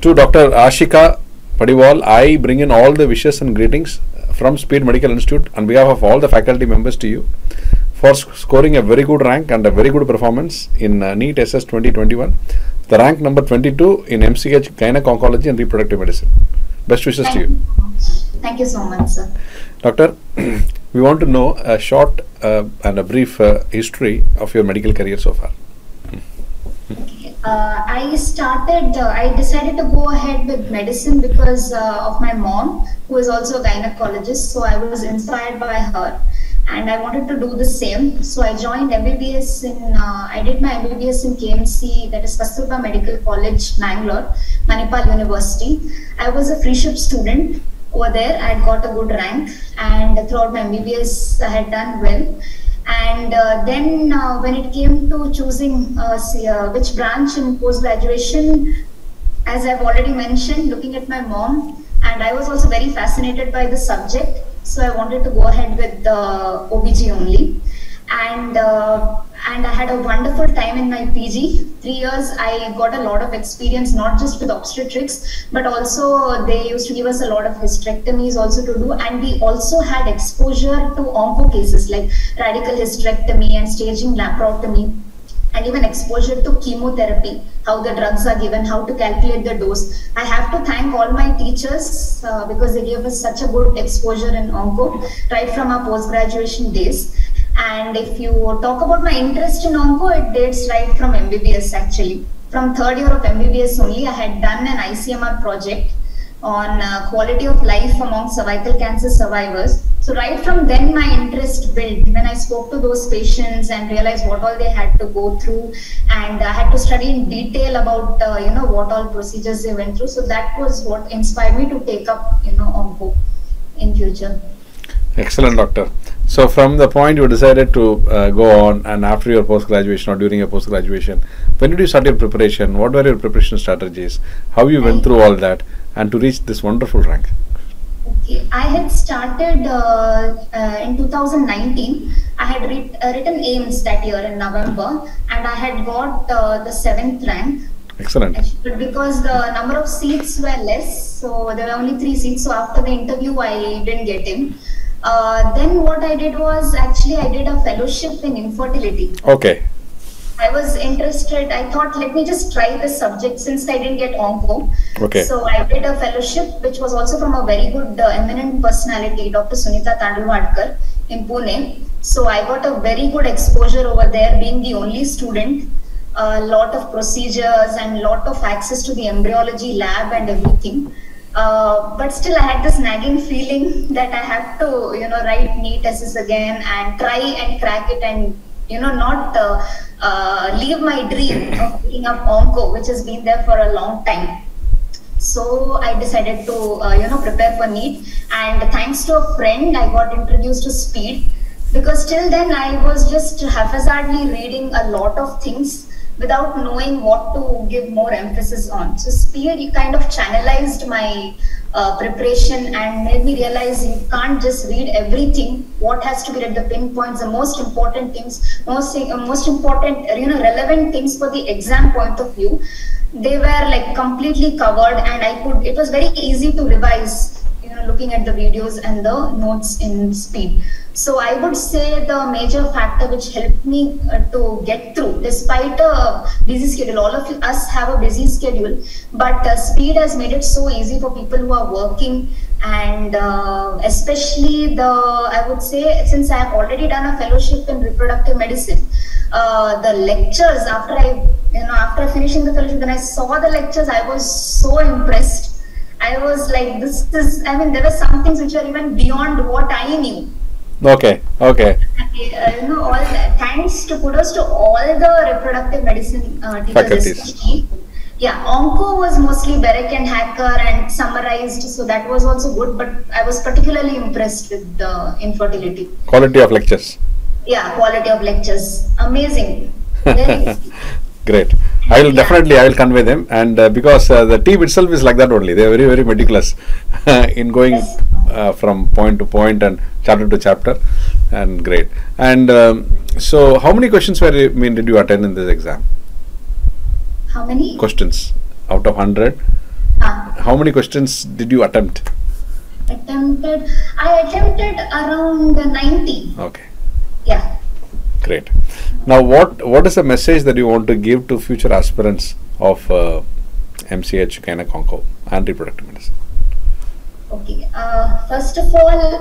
To Dr. Ashika Padiwal, I bring in all the wishes and greetings from Speed Medical Institute on behalf of all the faculty members to you for scoring a very good rank and a very good performance in NEET SS 2021. The rank number 22 in MCH Gynaec Oncology and Reproductive Medicine. Best wishes to you. Thank you so much, sir. Doctor, we want to know a short and a brief history of your medical career so far. Okay. I decided to go ahead with medicine because of my mom, who is also a gynecologist. So I was inspired by her and I wanted to do the same. So I joined MBBS I did my MBBS in KMC, that is Kasturba Medical College, Mangalore, Manipal University. I was a free ship student over there. I had got a good rank and throughout my MBBS I had done well. And then when it came to choosing which branch in post-graduation, as I've already mentioned, looking at my mom, and I was also very fascinated by the subject, so I wanted to go ahead with OBG only. And I had a wonderful time in my PG. 3 years, I got a lot of experience, not just with obstetrics, but also they used to give us a lot of hysterectomies also to do. And we also had exposure to onco cases like radical hysterectomy and staging laparotomy, and even exposure to chemotherapy, how the drugs are given, how to calculate the dose. I have to thank all my teachers because they gave us such a good exposure in onco right from our post-graduation days. And if you talk about my interest in onco, it dates right from MBBS actually. From third year of MBBS only, I had done an ICMR project on quality of life among cervical cancer survivors. So right from then my interest built when I spoke to those patients and realized what all they had to go through, and I had to study in detail about what all procedures they went through. So that was what inspired me to take up onco in future. Excellent, doctor. So from the point you decided to go on, and after your post-graduation or during your post-graduation, when did you start your preparation? What were your preparation strategies? How you went through all that and to reach this wonderful rank? Okay, I had started in 2019. I had written AIMS that year in November, and I had got the 7th rank. Excellent. Because the number of seats were less, so there were only 3 seats. So after the interview, I didn't get in. Then what I did was actually I did a fellowship in infertility. Okay. I was interested. I thought, let me just try this subject since I didn't get onco. Okay. So I did a fellowship, which was also from a very good eminent personality, Dr. Sunita Tandulwadkar in Pune. So I got a very good exposure over there, being the only student. A lot of procedures and lot of access to the embryology lab and everything. But still I had this nagging feeling that I have to, write NEET SS again and try and crack it and, not leave my dream of picking up onco, which has been there for a long time. So I decided to, prepare for NEET, and thanks to a friend, I got introduced to Speed, because till then I was just haphazardly reading a lot of things without knowing what to give more emphasis on. So Speed kind of channelized my preparation and made me realize you can't just read everything. What has to be at the pinpoints, the most important things, most important, relevant things for the exam point of view. They were like completely covered, and it was very easy to revise, looking at the videos and the notes in Speed. So I would say the major factor which helped me to get through, despite a busy schedule, all of us have a busy schedule, but Speed has made it so easy for people who are working, and especially I would say, since I have already done a fellowship in reproductive medicine, the lectures after finishing the fellowship, when I saw the lectures, I was so impressed. I was like, there were some things which were even beyond what I knew. Okay. Kudos to all the reproductive medicine teachers. Faculties. Yeah, onco was mostly Berek and Hacker and summarized, so that was also good, but I was particularly impressed with the infertility. Quality of lectures. Yeah, quality of lectures. Amazing. Great. I will convey them, and because the team itself is like that only. They are very, very meticulous in going from point to point and chapter to chapter, and great. And so how many questions did you attend in this exam? How many? Questions out of 100. how many questions did you attempt? I attempted around 90. Okay. Yeah. Great. Now, what is the message that you want to give to future aspirants of MCH Gynaec Onco and Reproductive Medicine? Okay. First of all,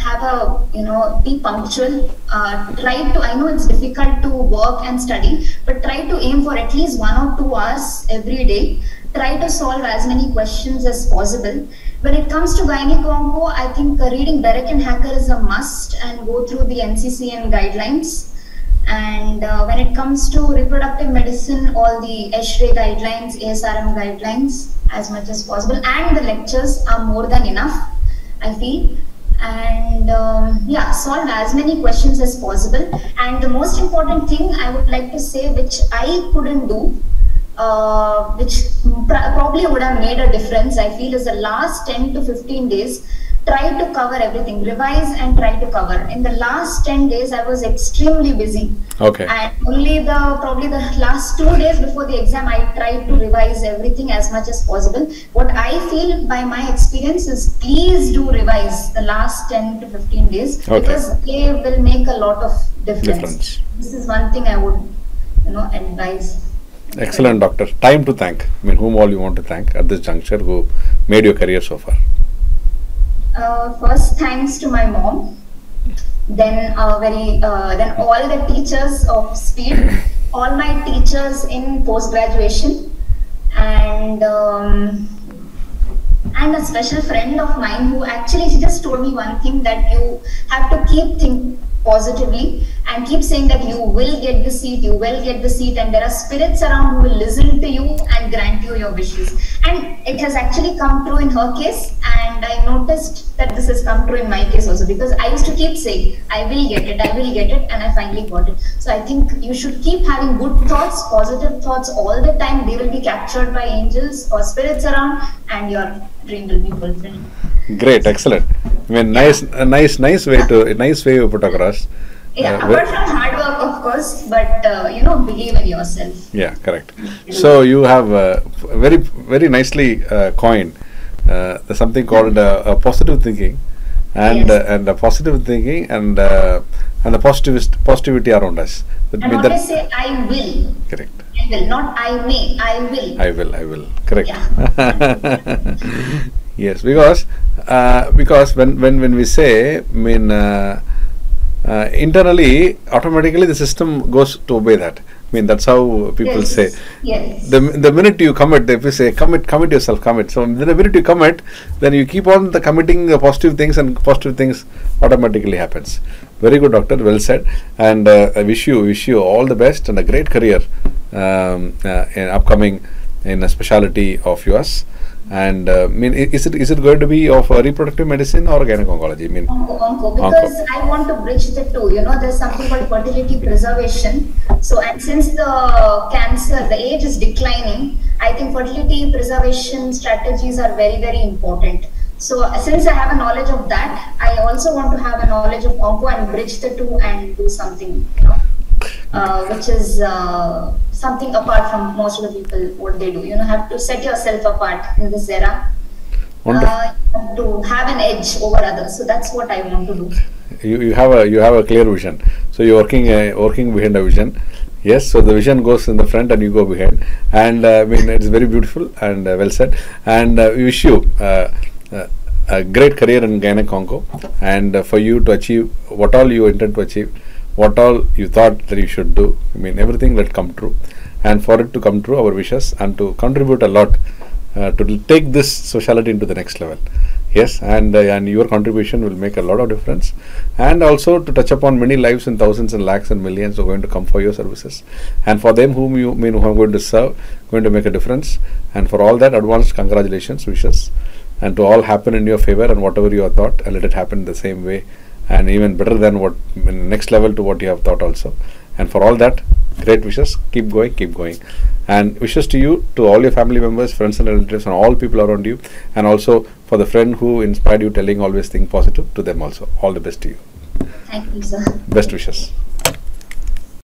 have a be punctual. Try to. I know it's difficult to work and study, but try to aim for at least 1 or 2 hours every day. Try to solve as many questions as possible. When it comes to Gynaec Onco, I think reading Derek and Hacker is a must, and go through the NCCN guidelines. And when it comes to reproductive medicine, all the ESHRE guidelines, ASRM guidelines, as much as possible, and the lectures are more than enough, I feel. And yeah, solve as many questions as possible. And the most important thing I would like to say, which I couldn't do, which probably would have made a difference, I feel, is the last 10 to 15 days. Try to cover everything, revise and try to cover. In the last 10 days, I was extremely busy. Okay. And only probably the last 2 days before the exam, I tried to revise everything as much as possible. What I feel by my experience is, please do revise the last 10 to 15 days, okay, because they will make a lot of difference. This is one thing I would, advise. Excellent, doctor. Time to thank. I mean, whom all you want to thank at this juncture who made your career so far? First, thanks to my mom. Then then all the teachers of Speed, all my teachers in post-graduation, and a special friend of mine who actually, she just told me one thing, that you have to keep thinking positively and keep saying that you will get the seat, you will get the seat, and there are spirits around who will listen to you and grant you your wishes. And it has actually come true in her case, and I noticed that this has come true in my case also, because I used to keep saying, I will get it, and I finally got it. So I think you should keep having good thoughts, positive thoughts all the time. They will be captured by angels or spirits around, and your dream will be fulfilled. Great, excellent. I mean, nice way you put across. Yeah, apart from hard work, of course, but believe in yourself. Yeah, correct. So you have very, very nicely coined something called positive thinking, and Yes. And positive thinking and the positivity around us. And always say, I will. Correct. I will, not I may. I will. I will. Correct. Yeah. Yes, because when we say, I mean, internally, automatically the system goes to obey that. I mean, that's how people Yes. say. Yes. The minute you commit, if you say commit yourself, commit. So the minute you commit, then you keep on committing the positive things, and positive things automatically happens. Very good, doctor. Well said. And I wish you all the best and a great career in upcoming in a specialty of yours. And I mean, is it going to be of reproductive medicine or gynaec oncology? I mean, Onco, because I want to bridge the two. There's something called fertility preservation. So, and since the age is declining, I think fertility preservation strategies are very, very important. So, since I have a knowledge of that, I also want to have a knowledge of onco and bridge the two and do something, which is something apart from most of the people what they do. Have to set yourself apart in this era. To have an edge over others. So that's what I want to do. You have a clear vision. So you're working behind a vision. Yes. So the vision goes in the front and you go behind. And I mean, it's very beautiful and well said. And we wish you a great career in Gynaec Onco, and for you to achieve what all you intend to achieve, what all you thought that you should do. I mean, everything that come true, and for it to come true, our wishes, and to contribute a lot to take this specialty into the next level. Yes, and your contribution will make a lot of difference, and also to touch upon many lives, and thousands and lakhs and millions are going to come for your services, and for them whom you are going to serve, going to make a difference. And for all that, advanced congratulations, wishes, and to all happen in your favor, and whatever you have thought, and let it happen the same way, and even better than what next level to what you have thought also. And for all that, great wishes. Keep going, and wishes to you, to all your family members, friends and relatives, and all people around you, and also for the friend who inspired you, telling always think positive, to them also. All the best to you. Thank you, sir. Best wishes.